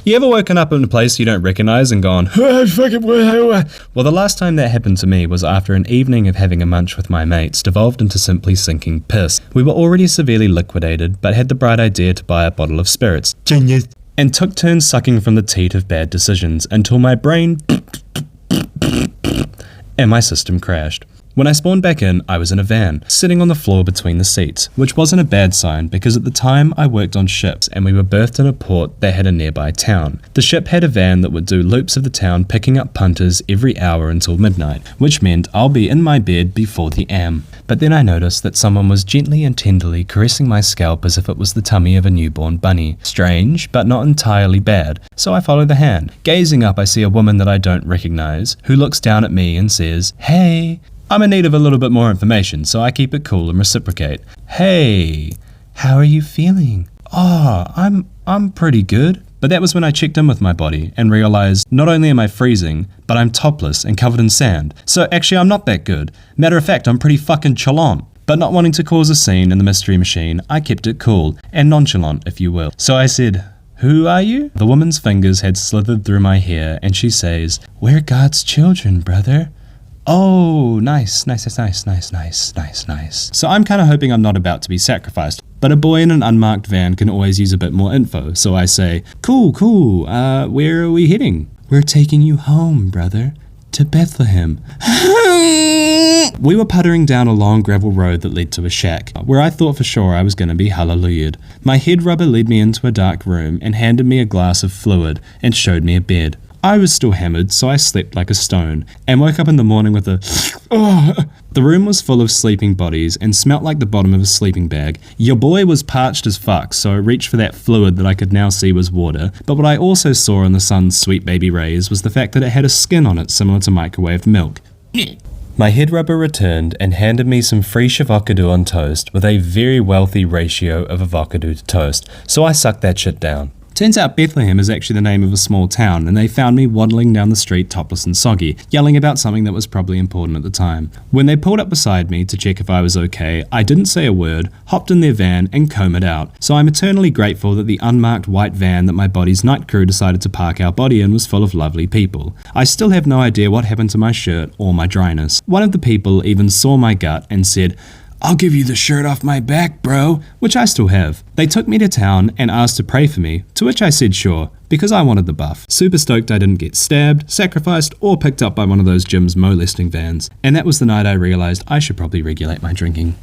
You ever woken up in a place you don't recognise and gone, well, the last time that happened to me was after an evening of having a munch with my mates devolved into simply sinking piss. We were already severely liquidated, but had the bright idea to buy a bottle of spirits. Genius. And took turns sucking from the teat of bad decisions until my brain and my system crashed. When I spawned back in, I was in a van, sitting on the floor between the seats, which wasn't a bad sign because at the time I worked on ships and we were berthed in a port that had a nearby town. The ship had a van that would do loops of the town picking up punters every hour until midnight, which meant I'll be in my bed before the am. But then I noticed that someone was gently and tenderly caressing my scalp as if it was the tummy of a newborn bunny. Strange, but not entirely bad, so I follow the hand. Gazing up, I see a woman that I don't recognize, who looks down at me and says, "Hey." I'm in need of a little bit more information, so I keep it cool and reciprocate. "Hey, how are you feeling?" "Oh, I'm pretty good." But that was when I checked in with my body and realized not only am I freezing, but I'm topless and covered in sand. So actually I'm not that good. Matter of fact, I'm pretty fucking chalant. But not wanting to cause a scene in the mystery machine, I kept it cool and nonchalant, if you will. So I said, "Who are you?" The woman's fingers had slithered through my hair and she says, "We're God's children, brother." Oh, nice. So I'm kind of hoping I'm not about to be sacrificed, but a boy in an unmarked van can always use a bit more info, so I say, Cool, where are we heading?" "We're taking you home, brother, to Bethlehem." We were puttering down a long gravel road that led to a shack, where I thought for sure I was going to be hallelujahed. My head rubber led me into a dark room and handed me a glass of fluid and showed me a bed. I was still hammered, so I slept like a stone, and woke up in the morning with a The room was full of sleeping bodies and smelt like the bottom of a sleeping bag. Your boy was parched as fuck, so I reached for that fluid that I could now see was water, but what I also saw in the sun's sweet baby rays was the fact that it had a skin on it similar to microwaved milk. My head rubber returned and handed me some fresh avocado on toast with a very wealthy ratio of avocado to toast, so I sucked that shit down. Turns out Bethlehem is actually the name of a small town, and they found me waddling down the street topless and soggy, yelling about something that was probably important at the time. When they pulled up beside me to check if I was okay, I didn't say a word, hopped in their van and combed it out. So I'm eternally grateful that the unmarked white van that my body's night crew decided to park our body in was full of lovely people. I still have no idea what happened to my shirt or my dryness. One of the people even saw my gut and said, "I'll give you the shirt off my back, bro," which I still have. They took me to town and asked to pray for me, to which I said sure, because I wanted the buff. Super stoked I didn't get stabbed, sacrificed, or picked up by one of those gyms molesting vans. And that was the night I realized I should probably regulate my drinking.